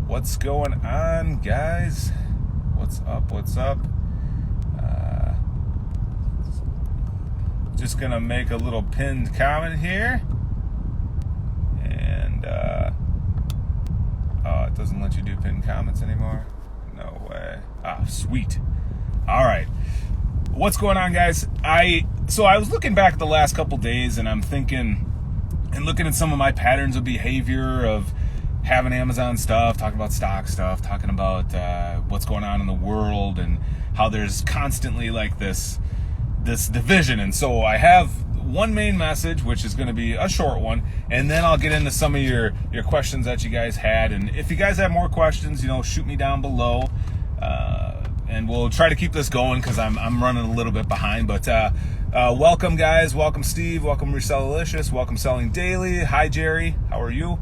What's going on, guys? What's up? Just gonna make a little pinned comment here. And it doesn't let you do pinned comments anymore. No way. Sweet. All right. What's going on, guys? I was looking back at the last couple days, and I'm thinking and looking at some of my patterns of behavior of having Amazon stuff, talking about stock stuff, talking about what's going on in the world and how there's constantly like this division. And so I have one main message, which is going to be a short one, and then I'll get into some of your questions that you guys had. And if you guys have more questions, shoot me down below, and we'll try to keep this going because I'm running a little bit behind. But welcome, guys. Welcome, Steve. Welcome, Resellilicious. Welcome, Selling Daily. Hi, Jerry. How are you?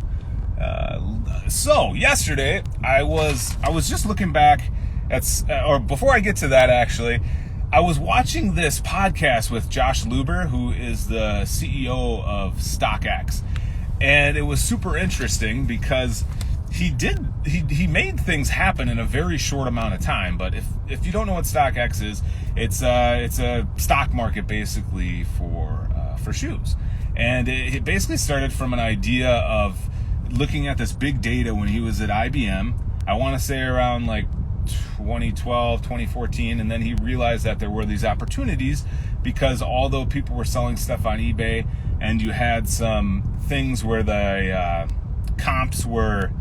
So yesterday I was just looking back at, or before I get to that, actually, I was watching this podcast with Josh Luber, who is the CEO of Stockx, and it was super interesting because he made things happen in a very short amount of time. But if you don't know what Stockx is, it's a stock market basically for shoes, and it basically started from an idea of looking at this big data when he was at IBM, I want to say around like 2012, 2014, and then he realized that there were these opportunities because although people were selling stuff on eBay and you had some things where the comps were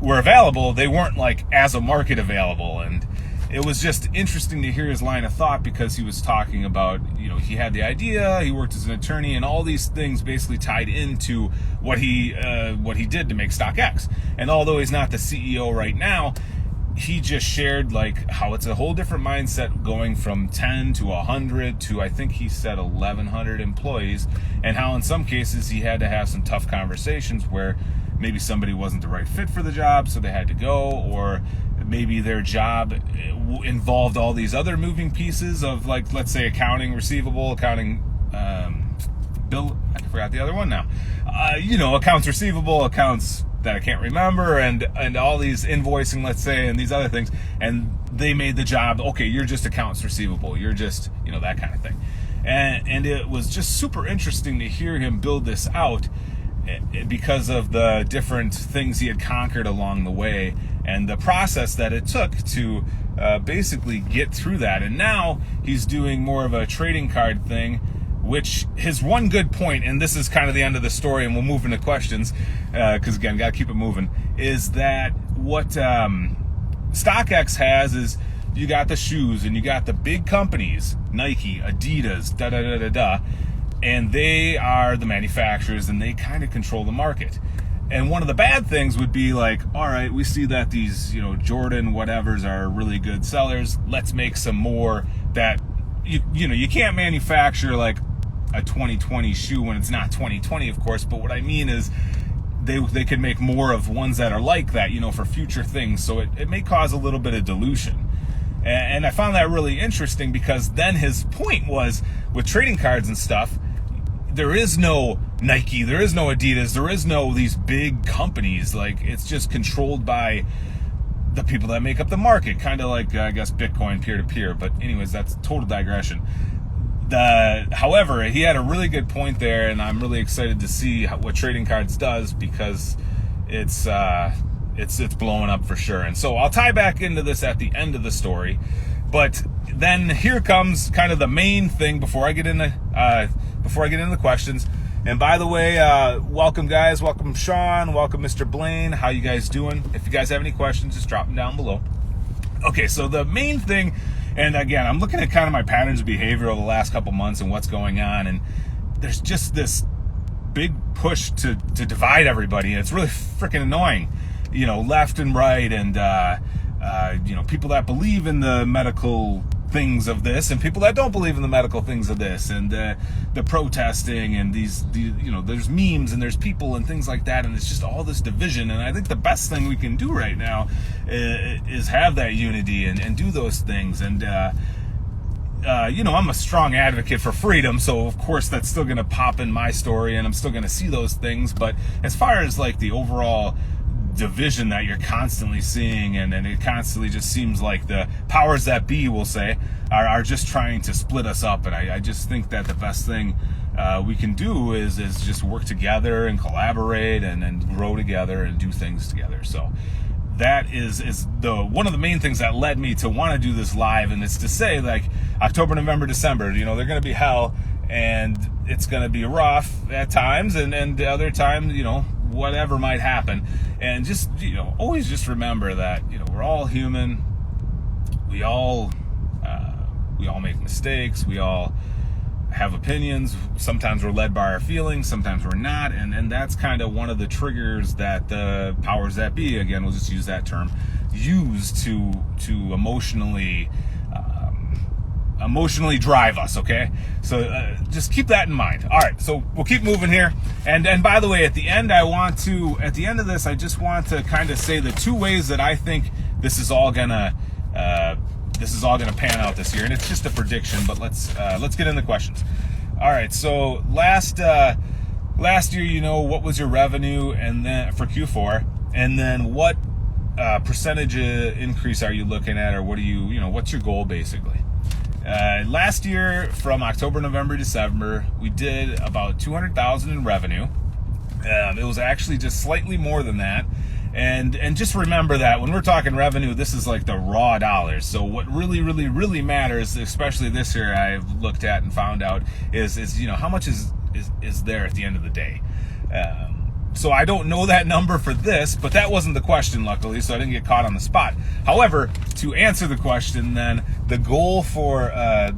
available, they weren't like as a market available. And it was just interesting to hear his line of thought because he was talking about, he had the idea, he worked as an attorney, and all these things basically tied into what he did to make Stockx. And although he's not the CEO right now, he just shared like how it's a whole different mindset going from 10 to 100 to, I think he said 1,100 employees, and how in some cases he had to have some tough conversations where maybe somebody wasn't the right fit for the job, so they had to go, or maybe their job involved all these other moving pieces of, like, let's say accounting, receivable, accounting, bill, I forgot the other one now, accounts receivable, accounts that I can't remember, and all these invoicing, let's say, and these other things, and they made the job, okay, you're just accounts receivable, you're just, that kind of thing. And it was just super interesting to hear him build this out because of the different things he had conquered along the way and the process that it took to basically get through that. And now he's doing more of a trading card thing, which his one good point, and this is kind of the end of the story, and we'll move into questions, because again, got to keep it moving, is that what Stockx has is you got the shoes and you got the big companies, Nike, Adidas, and they are the manufacturers and they kind of control the market. And one of the bad things would be like, all right, we see that these, Jordan whatevers are really good sellers. Let's make some more that, you can't manufacture like a 2020 shoe when it's not 2020, of course. But what I mean is they could make more of ones that are like that, for future things. So it may cause a little bit of dilution. And I found that really interesting because then his point was with trading cards and stuff, there is no Nike, there is no Adidas, there is no these big companies. Like, it's just controlled by the people that make up the market, kind of like, I guess, Bitcoin peer-to-peer. But anyways, that's total digression. However, he had a really good point there, and I'm really excited to see what trading cards does because it's blowing up for sure. And so I'll tie back into this at the end of the story. But then here comes kind of the main thing before I get into the questions. And by the way, welcome, guys. Welcome, Sean. Welcome, Mr. Blaine. How you guys doing? If you guys have any questions, just drop them down below. Okay, so the main thing, and again, I'm looking at kind of my patterns of behavior over the last couple months and what's going on, and there's just this big push to divide everybody, and it's really freaking annoying, left and right, and people that believe in the medical things of this and people that don't believe in the medical things of this, and the protesting, and there's memes and there's people and things like that, and it's just all this division. And I think the best thing we can do right now is have that unity and do those things. And I'm a strong advocate for freedom, so of course that's still going to pop in my story and I'm still going to see those things. But as far as like the overall division that you're constantly seeing, and it constantly just seems like the powers that be, we'll say, are just trying to split us up. And I just think that the best thing we can do is just work together and collaborate and grow together and do things together. So that is one of the main things that led me to want to do this live, and it's to say, like, October, November, December, they're going to be hell, and it's going to be rough at times, and other times, whatever might happen. And just, always just remember that, we're all human. We all make mistakes. We all have opinions. Sometimes we're led by our feelings, sometimes we're not, and that's kind of one of the triggers that the powers that be, again, we'll just use that term, use to emotionally drive us. Okay, so just keep that in mind. All right, so we'll keep moving here, and by the way, at the end of this, I just want to kind of say the two ways that I think this is all gonna pan out this year, and it's just a prediction. But let's get into questions. All right. So last year, what was your revenue, and then for Q4, and then what percentage increase are you looking at, or what do what's your goal basically? Last year, from October, November, December, we did about $200,000 in revenue. It was actually just slightly more than that. And just remember that when we're talking revenue, this is like the raw dollars. So what really, really, really matters, especially this year, I've looked at and found out is how much is there at the end of the day. So I don't know that number for this, but that wasn't the question, luckily, so I didn't get caught on the spot. However, to answer the question, then the goal for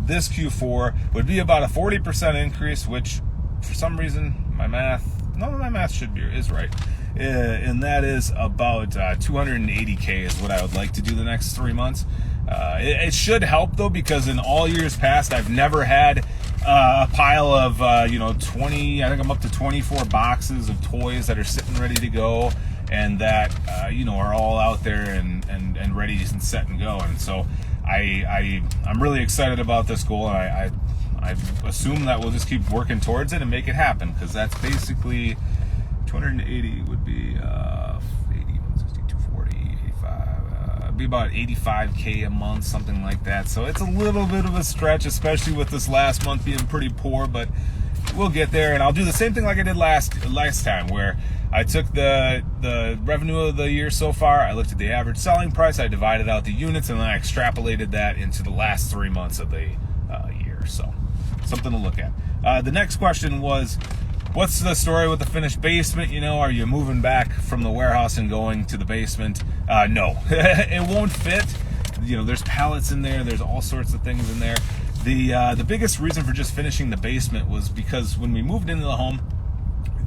this Q4 would be about a 40% increase, which for some reason my math is right. And that is about 280K is what I would like to do the next 3 months. It should help, though, because in all years past, I've never had a pile of 20. I think I'm up to 24 boxes of toys that are sitting ready to go, and that are all out there and ready and set and go. And so I'm really excited about this goal, and I assume that we'll just keep working towards it and make it happen, because that's basically 280 would be 80, 160, 240, 85. It'd be about 85K a month, something like that. So it's a little bit of a stretch, especially with this last month being pretty poor, but we'll get there. And I'll do the same thing like I did last time, where I took the revenue of the year so far, I looked at the average selling price, I divided out the units, and then I extrapolated that into the last 3 months of the year. So something to look at. The next question was, what's the story with the finished basement? Are you moving back from the warehouse and going to the basement? No, it won't fit. There's pallets in there. There's all sorts of things in there. The biggest reason for just finishing the basement was because when we moved into the home,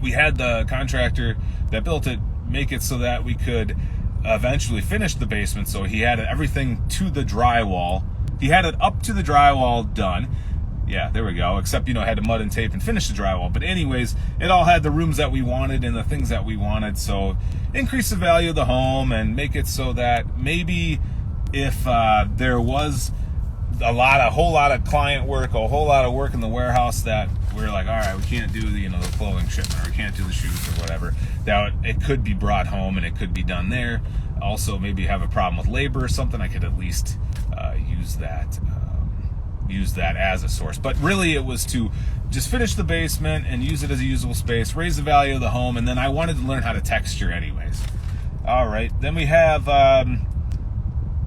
we had the contractor that built it make it so that we could eventually finish the basement. So he had everything to the drywall. He had it up to the drywall done. Yeah, there we go. Except, had to mud and tape and finish the drywall. But anyways, it all had the rooms that we wanted and the things that we wanted. So increase the value of the home and make it so that maybe if there was a whole lot of client work, a whole lot of work in the warehouse that we're like, all right, we can't do the clothing shipment, or we can't do the shoes or whatever, that it could be brought home and it could be done there. Also, maybe have a problem with labor or something, I could at least use that as a source. But really, it was to just finish the basement and use it as a usable space, raise the value of the home, and then I wanted to learn how to texture anyways. All right, then we have I'm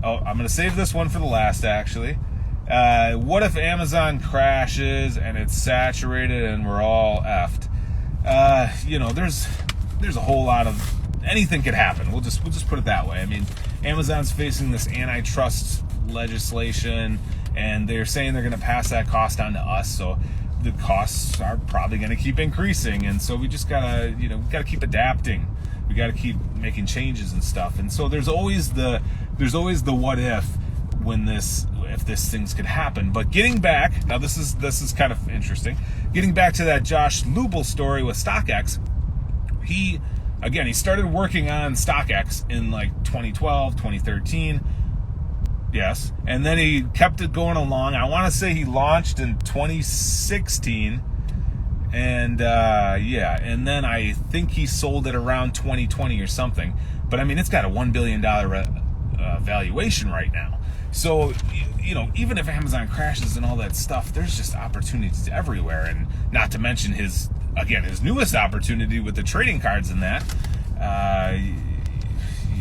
going to save this one for the last, actually. What if Amazon crashes and it's saturated and we're all effed? There's a whole lot of, anything could happen. We'll just put it that way. I mean, Amazon's facing this antitrust legislation, and they're saying they're going to pass that cost on to us. So the costs are probably going to keep increasing, and so we just gotta keep adapting. We got to keep making changes and stuff. And so there's always the what if this things could happen. But getting back, now this is kind of interesting. Getting back to that Josh Lubel story with Stockx, he started working on Stockx in like 2012, 2013. Yes. And then he kept it going along. I want to say he launched in 2016. And and then I think he sold it around 2020 or something. but I mean, it's got a $1 billion valuation right now. So, even if Amazon crashes and all that stuff, there's just opportunities everywhere. And not to mention his newest opportunity with the trading cards and that.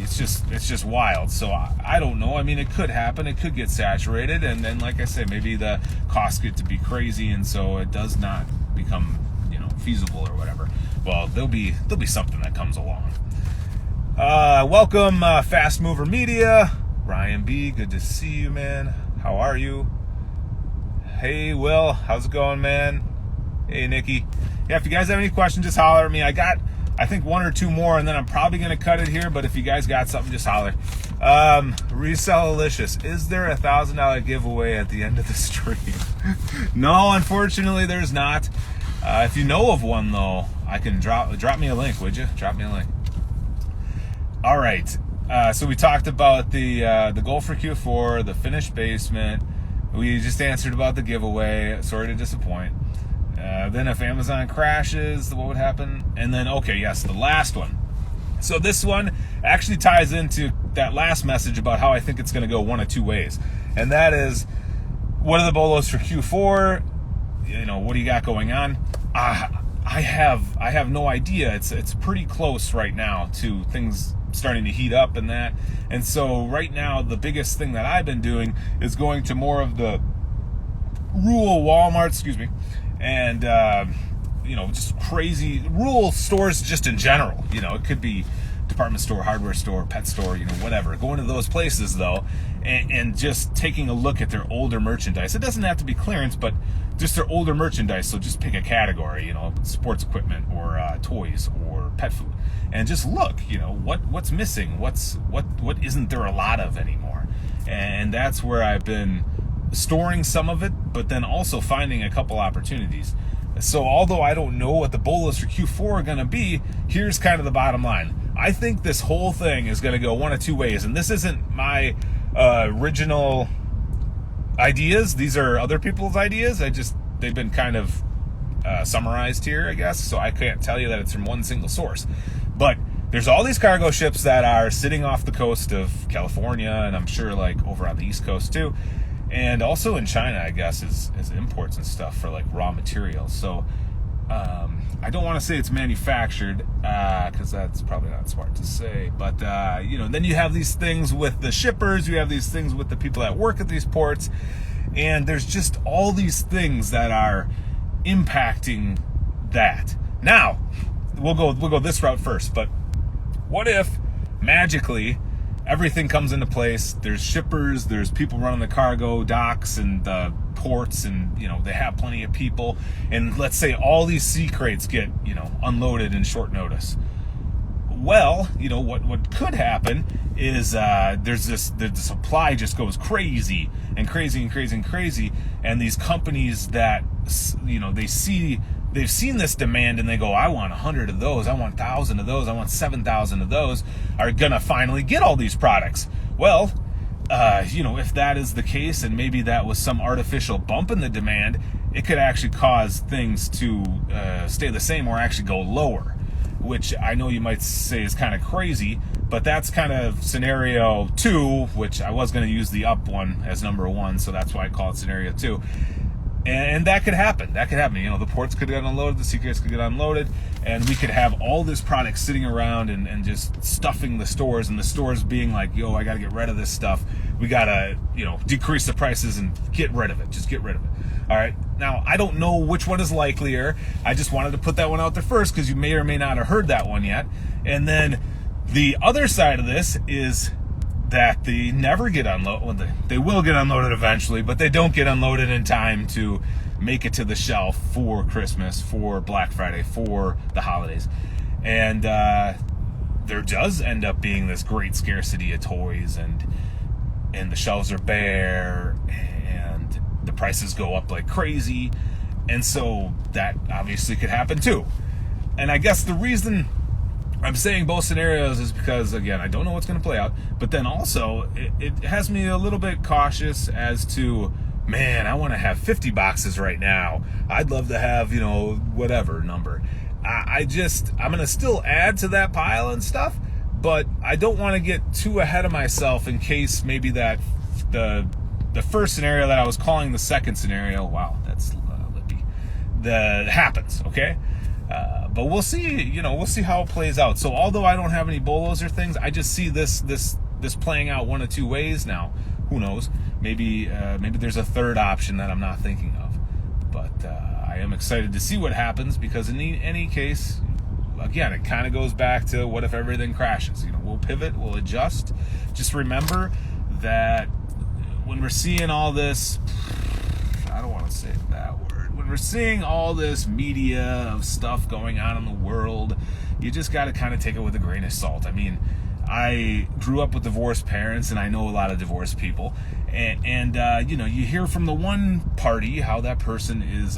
It's just wild. So I don't know. I mean, it could happen. It could get saturated, and then, like I say, maybe the costs get to be crazy, and so it does not become feasible or whatever. Well, there'll be something that comes along. Welcome, Fast Mover Media. Ryan B, good to see you, man. How are you? Hey, Will, how's it going, man? Hey, Nikki. Yeah, if you guys have any questions, just holler at me. I got, I think, one or two more, and then I'm probably going to cut it here, but if you guys got something, just holler. Resell-alicious. Is there a $1,000 giveaway at the end of the stream? No, unfortunately, there's not. If you know of one, though, I can drop me a link, would you? Drop me a link. All right. So we talked about the goal for Q4, the finished basement. We just answered about the giveaway. Sorry to disappoint. Then if Amazon crashes, what would happen? And then, the last one. So this one actually ties into that last message about how I think it's going to go one of two ways. And that is, what are the bolos for Q4? What do you got going on? I have no idea. It's pretty close right now to things starting to heat up and that. And so right now, the biggest thing that I've been doing is going to more of the rural Walmart, and just crazy rural stores just in general. It could be department store, hardware store, pet store, whatever. Going to those places though, and just taking a look at their older merchandise. It doesn't have to be clearance, but just their older merchandise. So just pick a category, sports equipment or toys or pet food, and just look, what's missing, what isn't there a lot of anymore. And that's where I've been storing some of it, but then also finding a couple opportunities. So although I don't know what the bolos for Q4 are going to be, here's kind of the bottom line. I think this whole thing is going to go one of two ways, and this isn't my original ideas. These are other people's ideas. They've been kind of summarized here, I guess, so I can't tell you that it's from one single source. But there's all these cargo ships that are sitting off the coast of California, and I'm sure like over on the East Coast too, and also in China, I guess, as imports and stuff for like raw materials. So I don't want to say it's manufactured because that's probably not smart to say, but then you have these things with the shippers, you have these things with the people that work at these ports, and there's just all these things that are impacting that. Now we'll go this route first, but what if magically everything comes into place? There's shippers, there's people running the cargo docks and the ports, and they have plenty of people, and let's say all these sea crates get unloaded in short notice. Well, what could happen is the supply just goes crazy and crazy and crazy and crazy, and these companies that they've seen this demand and they go, I want 100 of those, I want 1,000 of those, I want 7,000 of those, are gonna finally get all these products. Well, if that is the case, and maybe that was some artificial bump in the demand, it could actually cause things to stay the same or actually go lower, which I know you might say is kind of crazy, but that's kind of scenario 2, which I was going to use the up one as number 1, so that's why I call it scenario 2. And that could happen. The ports could get unloaded, the sea crates could get unloaded, and we could have all this product sitting around and just stuffing the stores, and the stores being like, yo, I got to get rid of this stuff. We got to, decrease the prices and get rid of it. Just get rid of it. All right. Now, I don't know which one is likelier. I just wanted to put that one out there first because you may or may not have heard that one yet. And then the other side of this is that they never get unloaded. Well, they will get unloaded eventually, but they don't get unloaded in time to make it to the shelf for Christmas, for Black Friday, for the holidays. And there does end up being this great scarcity of toys, and the shelves are bare, and the prices go up like crazy. And so that obviously could happen too. And I guess the reason I'm saying both scenarios is because, again, I don't know what's going to play out, but then also it has me a little bit cautious as to, man, I want to have 50 boxes right now. I'd love to have, whatever number. I'm going to still add to that pile and stuff, but I don't want to get too ahead of myself in case maybe that the first scenario that I was calling the second scenario, wow, that's lippy, that happens, okay? But we'll see, we'll see how it plays out. So although I don't have any bolos or things, I just see this playing out one of two ways now. Who knows? Maybe there's a third option that I'm not thinking of. But I am excited to see what happens, because in any case, again, it kind of goes back to what if everything crashes? We'll pivot, we'll adjust. Just remember that when we're seeing all this, I don't want to say that word, when we're seeing all this media of stuff going on in the world, you just got to kind of take it with a grain of salt. I mean, I grew up with divorced parents, and I know a lot of divorced people, and you hear from the one party how that person is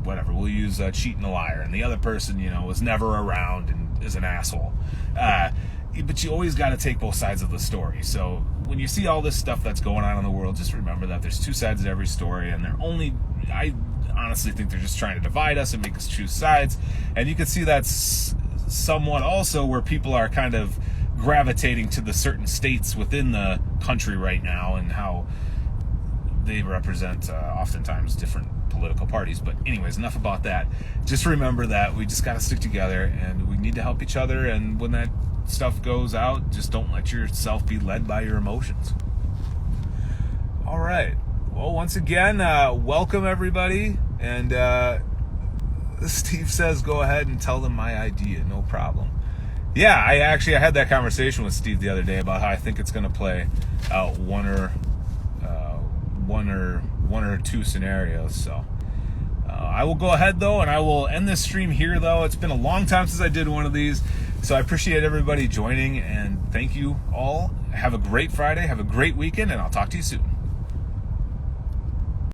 whatever, we'll use cheat and a liar, and the other person was never around and is an asshole. But you always got to take both sides of the story. So when you see all this stuff that's going on in the world, just remember that there's two sides to every story, and I honestly think they're just trying to divide us and make us choose sides. And you can see that's somewhat also where people are kind of gravitating to the certain states within the country right now, and how they represent oftentimes different political parties. But anyways, enough about that. Just remember that we just got to stick together, and we need to help each other. And when that stuff goes out, just don't let yourself be led by your emotions. All right. Well, once again, welcome everybody. And Steve says, go ahead and tell them my idea. No problem. Yeah, I had that conversation with Steve the other day about how I think it's going to play out one or two scenarios. So I will go ahead though, and I will end this stream here though. It's been a long time since I did one of these, so I appreciate everybody joining, and thank you all. Have a great Friday, have a great weekend, and I'll talk to you soon.